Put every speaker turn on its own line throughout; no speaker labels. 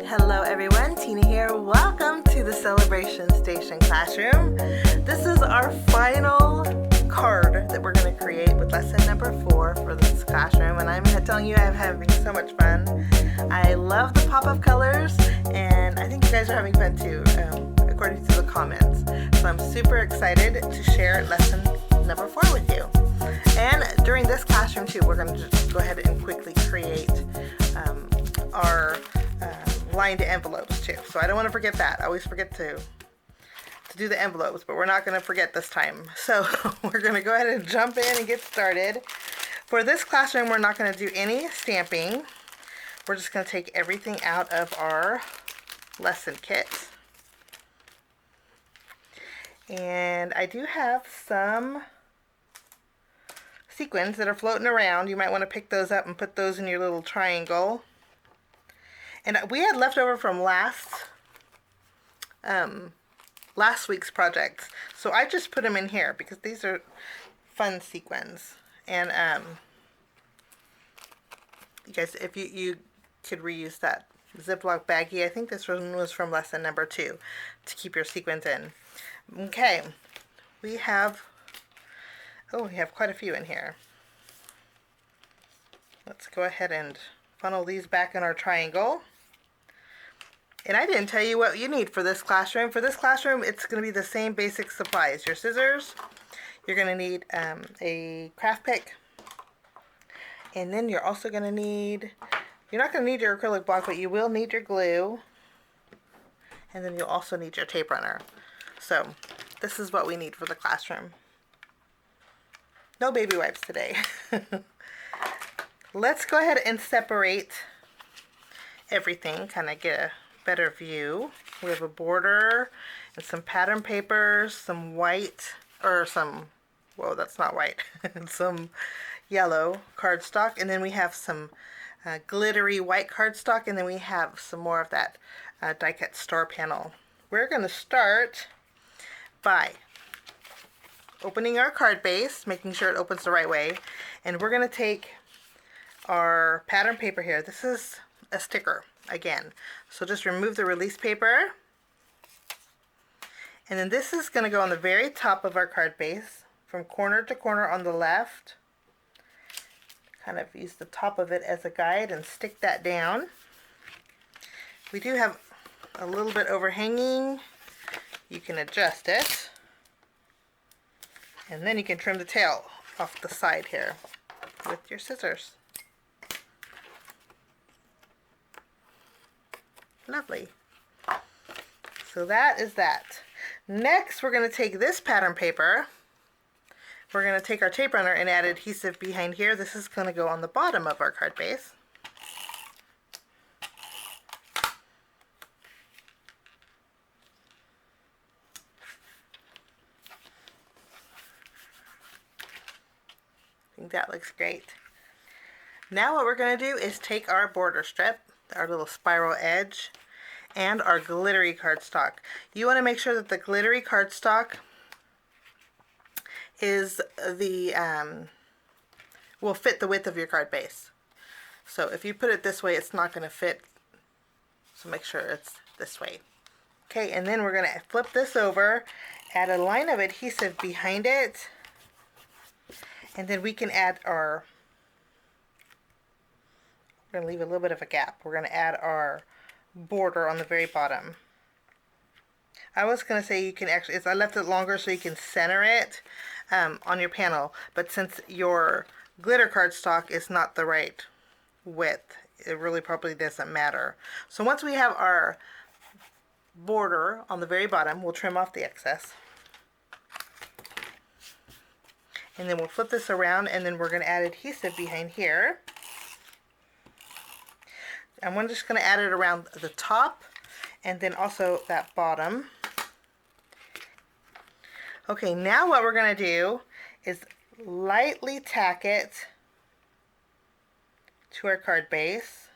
Hello everyone, Tina here. Welcome to the Celebration Station Classroom. This is our final card that we're going to create with lesson number 4 for this classroom, and I'm telling you I'm having so much fun. I love the pop-up colors, and I think you guys are having fun too, according to the comments. So I'm super excited to share lesson number 4 with you. And during this classroom too, we're going to just go ahead and quickly create our lined envelopes too. So I don't want to forget that. I always forget to do the envelopes, but we're not going to forget this time. So we're going to go ahead and jump in and get started. For this classroom, we're not going to do any stamping. We're just going to take everything out of our lesson kit. And I do have some sequins that are floating around. You might want to pick those up and put those in your little triangle. And we had leftover from last week's projects, so I just put them in here because these are fun sequins. And you guys, if you could reuse that Ziploc baggie, I think this one was from lesson number 2, to keep your sequins in. Okay, we have quite a few in here. Let's go ahead and funnel these back in our triangle. And I didn't tell you what you need for this classroom. For this classroom, it's going to be the same basic supplies. Your scissors, you're going to need a craft pick, and then you're also going to need, you're not going to need your acrylic block, but you will need your glue, and then you'll also need your tape runner. So this is what we need for the classroom. No baby wipes today. Let's go ahead and separate everything, kind of get a better view. We have a border and some pattern papers, some white, or some, whoa, that's not white, some yellow cardstock, and then we have some glittery white cardstock, and then we have some more of that die-cut star panel. We're going to start by opening our card base, making sure it opens the right way, and we're going to take our pattern paper here. This is a sticker again, so just remove the release paper, and then this is going to go on the very top of our card base from corner to corner on the left. Kind of use the top of it as a guide and stick that down. We do have a little bit overhanging. You can adjust it, and then you can trim the tail off the side here with your scissors. Lovely. So that is that. Next, we're going to take this pattern paper. We're going to take our tape runner and add adhesive behind here. This is going to go on the bottom of our card base. I think that looks great. Now what we're going to do is take our border strip, our little spiral edge, and our glittery cardstock. You want to make sure that the glittery cardstock is will fit the width of your card base. So if you put it this way, it's not going to fit. So make sure it's this way. Okay, and then we're going to flip this over, add a line of adhesive behind it, and then we can add our, we're going to leave a little bit of a gap. We're going to add our border on the very bottom. I was going to say you can actually, I left it longer so you can center it on your panel, but since your glitter cardstock is not the right width, it really probably doesn't matter. So once we have our border on the very bottom, we'll trim off the excess. And then we'll flip this around, and then we're going to add adhesive behind here. And I'm just going to add it around the top and then also that bottom. Okay, now what we're going to do is lightly tack it to our card base.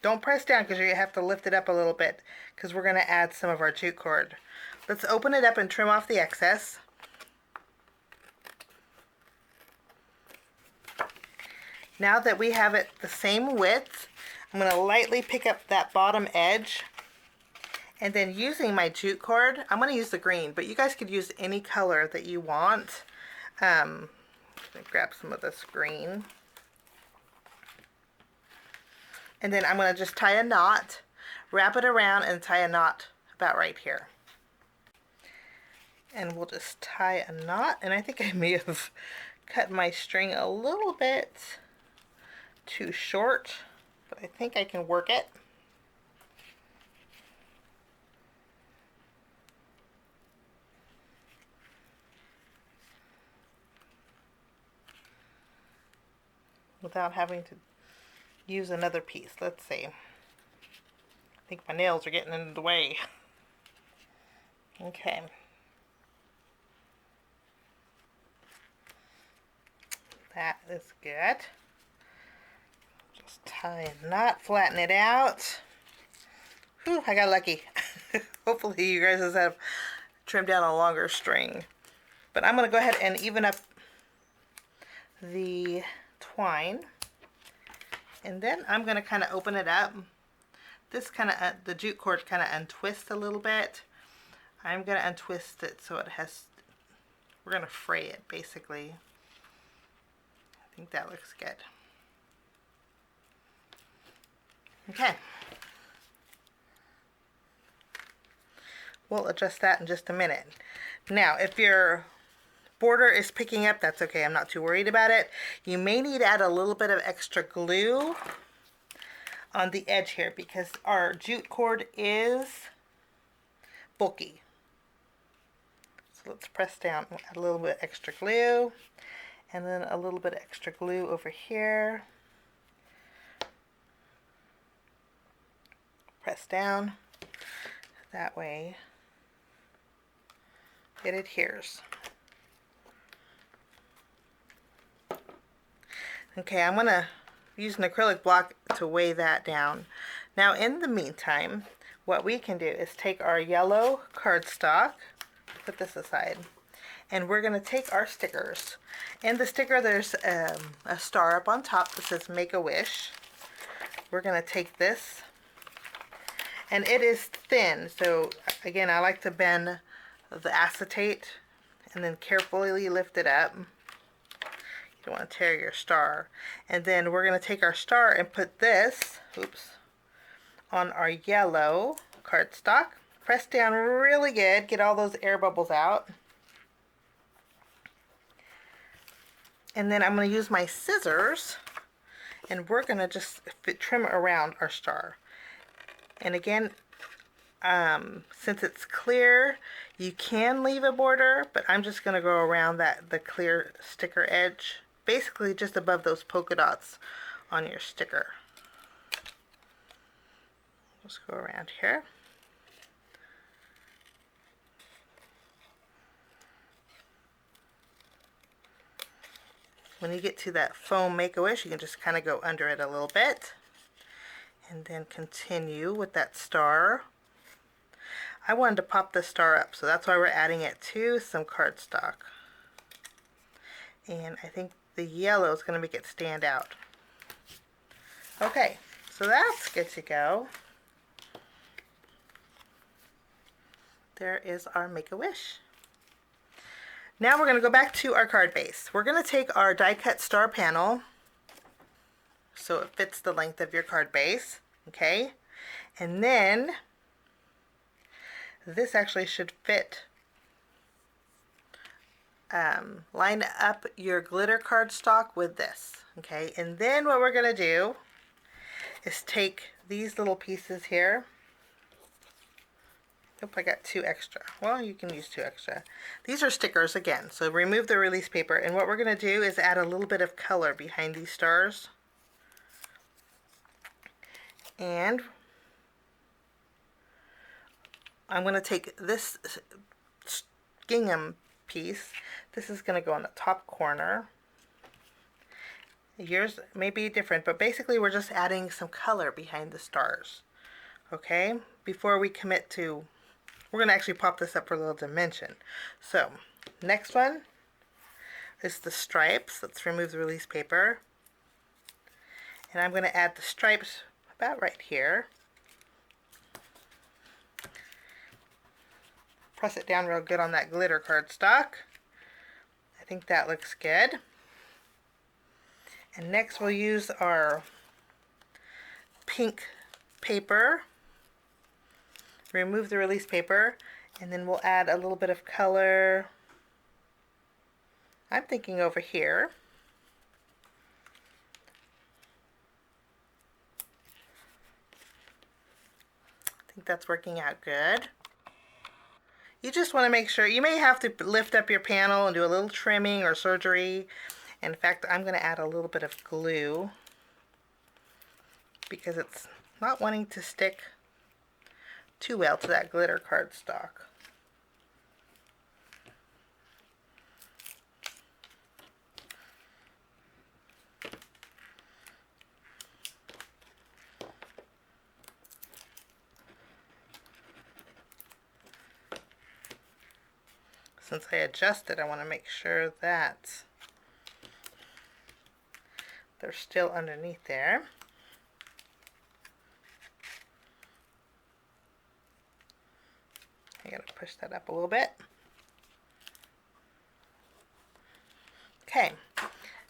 Don't press down because you have to lift it up a little bit because we're going to add some of our jute cord. Let's open it up and trim off the excess. Now that we have it the same width, I'm going to lightly pick up that bottom edge, and then using my jute cord, I'm going to use the green, but you guys could use any color that you want. Let me grab some of this green. And then I'm going to just tie a knot, wrap it around, and tie a knot about right here. And we'll just tie a knot, and I think I may have cut my string a little bit too short, but I think I can work it. Without having to use another piece. Let's see. I think my nails are getting in the way. Okay. That is good. Just tie a knot, flatten it out. Whew, I got lucky. Hopefully you guys have trimmed down a longer string. But I'm going to go ahead and even up the twine. And then I'm going to kind of open it up. This kind of, the jute cord kind of untwists a little bit. I'm going to untwist it so it has, we're going to fray it basically. I think that looks good. Okay. We'll adjust that in just a minute. Now, if your border is picking up, that's okay. I'm not too worried about it. You may need to add a little bit of extra glue on the edge here because our jute cord is bulky. So let's press down, add a little bit extra glue, and then a little bit of extra glue over here. Press down that way it adheres. Okay, I'm going to use an acrylic block to weigh that down. Now in the meantime, what we can do is take our yellow cardstock, put this aside, and we're going to take our stickers. In the sticker there's a star up on top that says Make a Wish. We're going to take this, and it is thin, so again I like to bend the acetate and then carefully lift it up. You don't want to tear your star. And then we're going to take our star and put this, oops, on our yellow cardstock. Press down really good, get all those air bubbles out. And then I'm going to use my scissors and we're going to just trim around our star. And again, since it's clear, you can leave a border, but I'm just going to go around the clear sticker edge, basically just above those polka dots on your sticker. Just go around here. When you get to that foam Make-A-Wish, you can just kind of go under it a little bit and then continue with that star. I wanted to pop the star up, so that's why we're adding it to some cardstock. And I think the yellow is going to make it stand out. Okay, so that's good to go. There is our Make-A-Wish. Now we're going to go back to our card base. We're going to take our die cut star panel so it fits the length of your card base, okay? And then this actually should fit. Line up your glitter cardstock with this, okay? And then what we're going to do is take these little pieces here. Oop, I got 2 extra. Well, you can use 2 extra. These are stickers again, so remove the release paper. And what we're going to do is add a little bit of color behind these stars. And I'm going to take this gingham piece. This is going to go on the top corner. Yours may be different, but basically we're just adding some color behind the stars. Okay? Before we commit to, we're going to actually pop this up for a little dimension. So, next one is the stripes. Let's remove the release paper. And I'm going to add the stripes about right here. Press it down real good on that glitter cardstock. I think that looks good. And next we'll use our pink paper. Remove the release paper, and then we'll add a little bit of color. I'm thinking over here. I think that's working out good. You just want to make sure, you may have to lift up your panel and do a little trimming or surgery. In fact, I'm going to add a little bit of glue because it's not wanting to stick too well to that glitter cardstock. Since I adjusted, I want to make sure that they're still underneath there. I gotta push that up a little bit. Okay,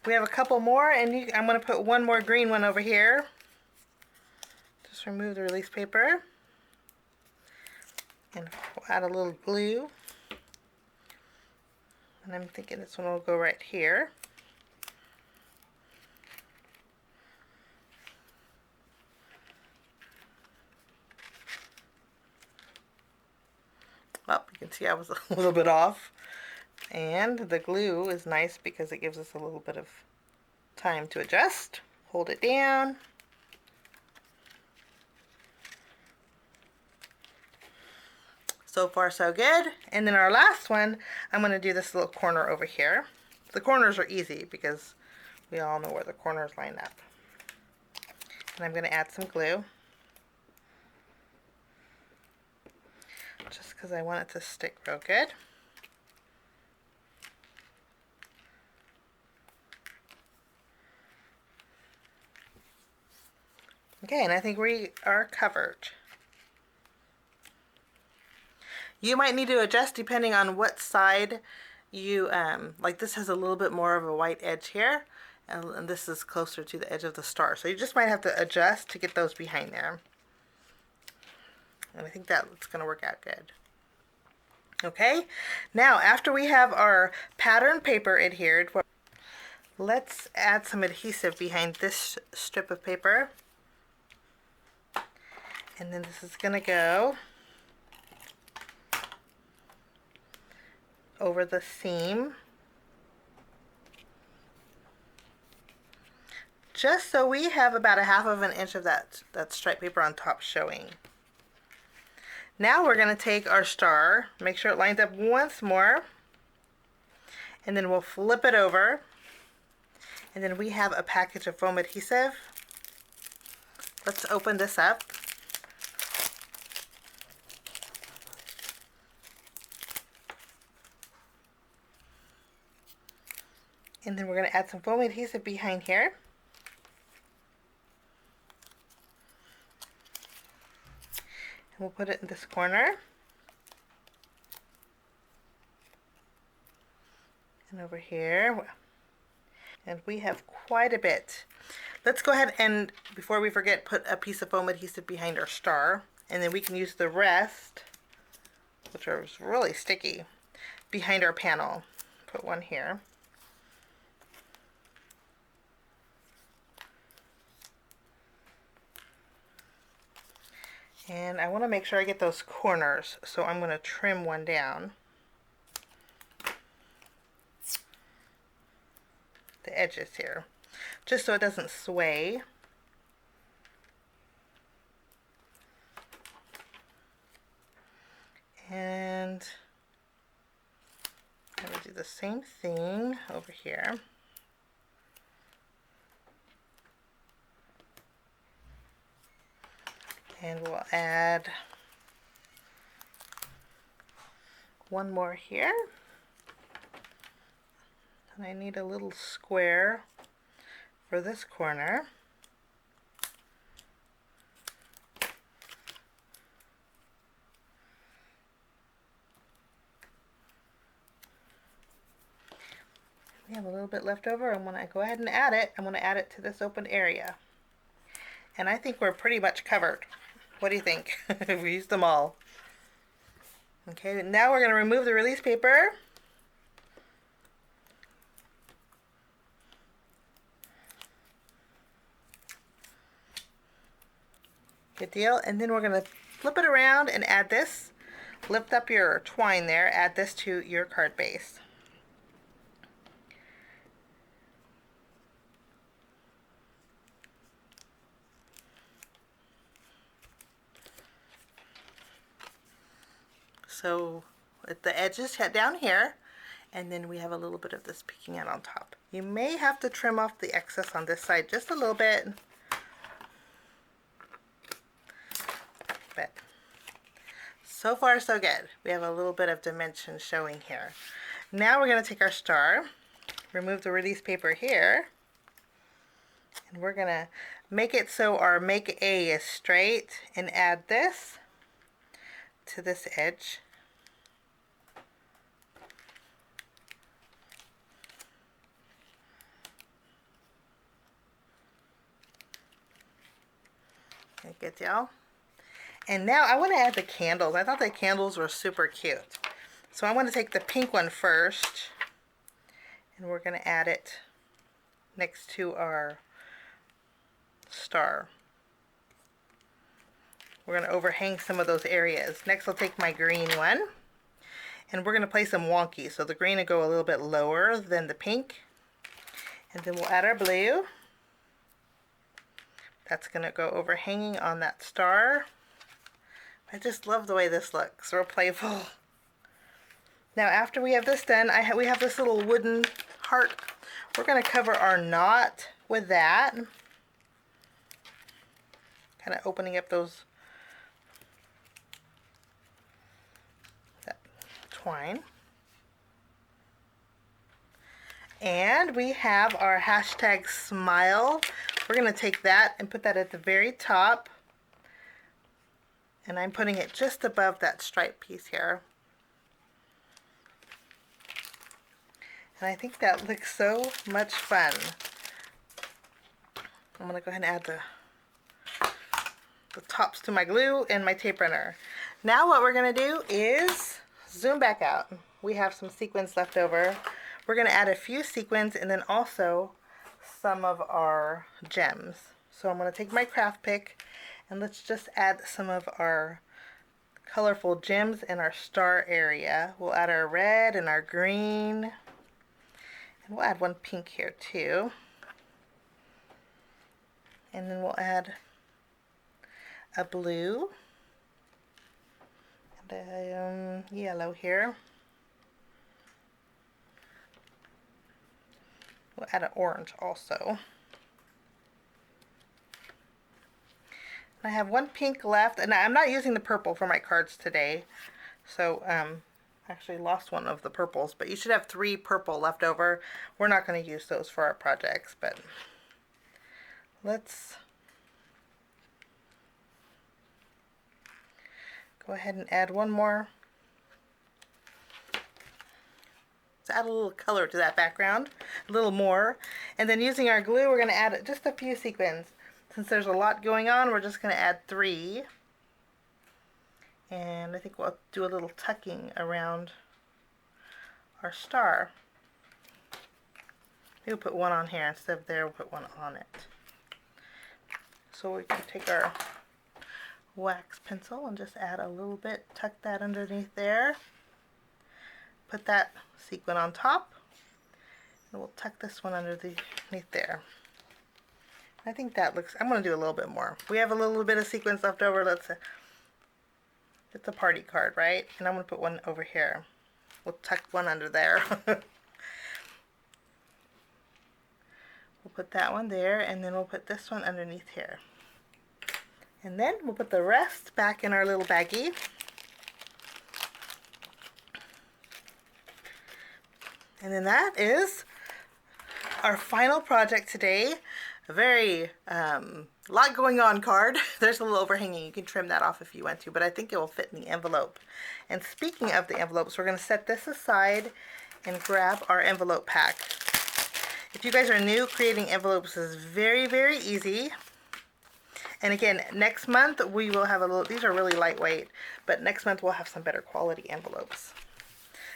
we have a couple more, and I'm gonna put one more green one over here. Just remove the release paper, and we'll add a little glue. And I'm thinking this one will go right here. Oh, you can see I was a little bit off. And the glue is nice because it gives us a little bit of time to adjust. Hold it down. So far so good. And then our last one, I'm going to do this little corner over here. The corners are easy because we all know where the corners line up. And I'm going to add some glue. Just because I want it to stick real good. Okay, and I think we are covered. You might need to adjust depending on what side you, like this has a little bit more of a white edge here, and this is closer to the edge of the star. So you just might have to adjust to get those behind there. And I think that's going to work out good. Okay, now after we have our pattern paper adhered, let's add some adhesive behind this strip of paper. And then this is going to go over the seam, just so we have about 1/2 inch of that striped paper on top showing. Now we're going to take our star, make sure it lines up once more, and then we'll flip it over, and then we have a package of foam adhesive. Let's open this up. And then we're going to add some foam adhesive behind here. And we'll put it in this corner. And over here. And we have quite a bit. Let's go ahead and, before we forget, put a piece of foam adhesive behind our star. And then we can use the rest, which is really sticky, behind our panel. Put one here. And I want to make sure I get those corners, so I'm going to trim one down. The edges here, just so it doesn't sway. And I'm going to do the same thing over here. And we'll add one more here. And I need a little square for this corner. We have a little bit left over. I'm gonna go ahead and add it. I'm gonna add it to this open area. And I think we're pretty much covered. What do you think? We used them all. Okay, now we're gonna remove the release paper. Good deal. And then we're gonna flip it around and add this. Lift up your twine there, add this to your card base. So at the edges down here, and then we have a little bit of this peeking out on top. You may have to trim off the excess on this side just a little bit. But so far so good. We have a little bit of dimension showing here. Now we're going to take our star, remove the release paper here, and we're going to make it so our make A is straight and add this to this edge. Okay, good deal. And now I want to add the candles. I thought the candles were super cute. So I want to take the pink one first, and we're going to add it next to our star. We're going to overhang some of those areas. Next I'll take my green one, and we're going to place them wonky. So the green will go a little bit lower than the pink. And then we'll add our blue. That's going to go overhanging on that star. I just love the way this looks. Real playful. Now after we have this done, we have this little wooden heart. We're going to cover our knot with that. Kind of opening up that twine. And we have our hashtag smile. We're going to take that and put that at the very top. And I'm putting it just above that stripe piece here. And I think that looks so much fun. I'm going to go ahead and add the tops to my glue and my tape runner. Now what we're going to do is zoom back out. We have some sequins left over. We're going to add a few sequins and then also some of our gems. So I'm going to take my craft pick and let's just add some of our colorful gems in our star area. We'll add our red and our green. And we'll add one pink here too. And then we'll add a blue and a yellow here. We'll add an orange also. I have one pink left, and I'm not using the purple for my cards today. So I actually lost one of the purples, but you should have 3 purple left over. We're not going to use those for our projects, but let's go ahead and add one more. Let's add a little color to that background, a little more. And then using our glue, we're going to add just a few sequins. Since there's a lot going on, we're just going to add 3. And I think we'll do a little tucking around our star. Maybe we'll put one on here instead of there, we'll put one on it. So we can take our wax pencil and just add a little bit, tuck that underneath there. Put that sequin on top. And we'll tuck this one underneath there. I think that looks, I'm going to do a little bit more. We have a little bit of sequins left over. It's a party card, right? And I'm going to put one over here. We'll tuck one under there. We'll put that one there, and then we'll put this one underneath here. And then we'll put the rest back in our little baggie. And then that is our final project today. A very lot going on card. There's a little overhanging. You can trim that off if you want to, but I think it will fit in the envelope. And speaking of the envelopes, we're going to set this aside and grab our envelope pack. If you guys are new, creating envelopes is very, very easy. And again, next month we will have a little, these are really lightweight, but next month we'll have some better quality envelopes.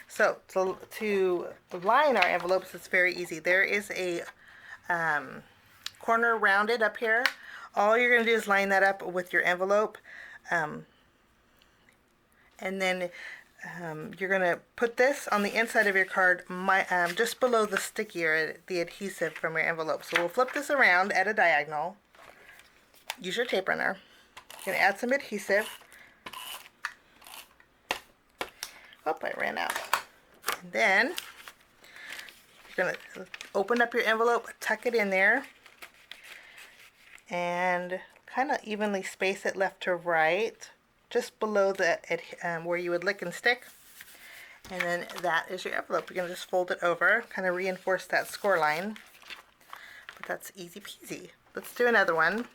So to line our envelopes, it's very easy. There is a corner rounded up here. All you're going to do is line that up with your envelope. And then you're going to put this on the inside of your card, just below the sticky or the adhesive from your envelope. So we'll flip this around at a diagonal. Use your tape runner. You're going to add some adhesive. Oh, I ran out. And then you're going to open up your envelope, tuck it in there, and kind of evenly space it left to right, just below the where you would lick and stick. And then that is your envelope. You're going to just fold it over, kind of reinforce that score line. But that's easy peasy. Let's do another one.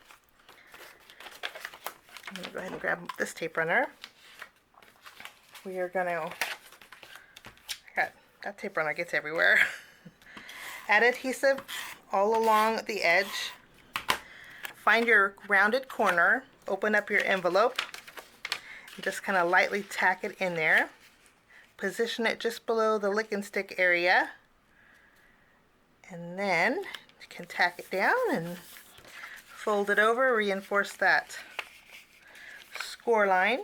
I'm going to go ahead and grab this tape runner. We are going to, that tape runner gets everywhere. Add adhesive all along the edge. Find your rounded corner, open up your envelope, and just kind of lightly tack it in there. Position it just below the lick and stick area. And then you can tack it down and fold it over, reinforce that score line.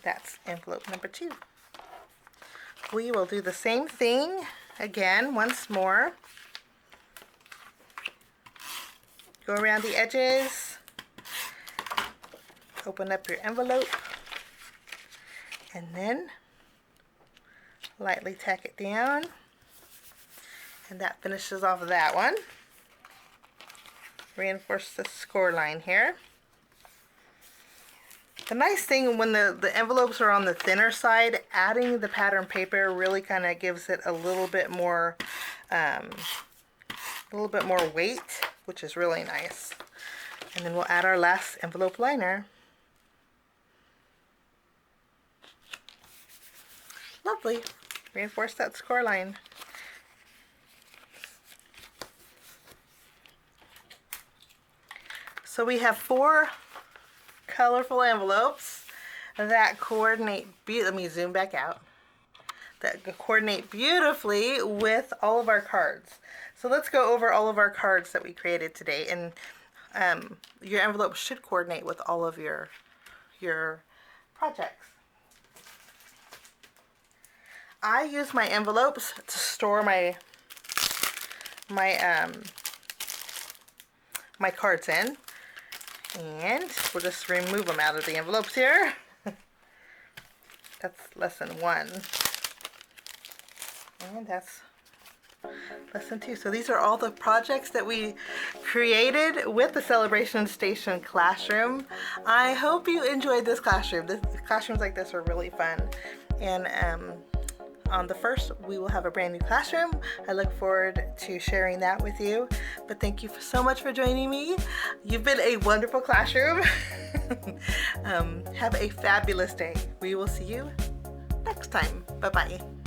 That's envelope number 2. We will do the same thing again once more. Go around the edges, open up your envelope, and then lightly tack it down. And that finishes off that one. Reinforce the score line here. The nice thing when the envelopes are on the thinner side, adding the pattern paper really kind of gives it a little bit more weight, which is really nice. And then we'll add our last envelope liner. Lovely. Reinforce that score line. So we have 4 colorful envelopes that coordinate, let me zoom back out, that coordinate beautifully with all of our cards. So let's go over all of our cards that we created today, and your envelope should coordinate with all of your projects. I use my envelopes to store my cards in. And we'll just remove them out of the envelopes here. That's lesson 1. And that's lesson 2. So these are all the projects that we created with the Celebration Station classroom. I hope you enjoyed this classroom. Classrooms like this are really fun. And on the 1st, we will have a brand new classroom. I look forward to sharing that with you. But thank you so much for joining me. You've been a wonderful classroom. Have a fabulous day. We will see you next time. Bye-bye.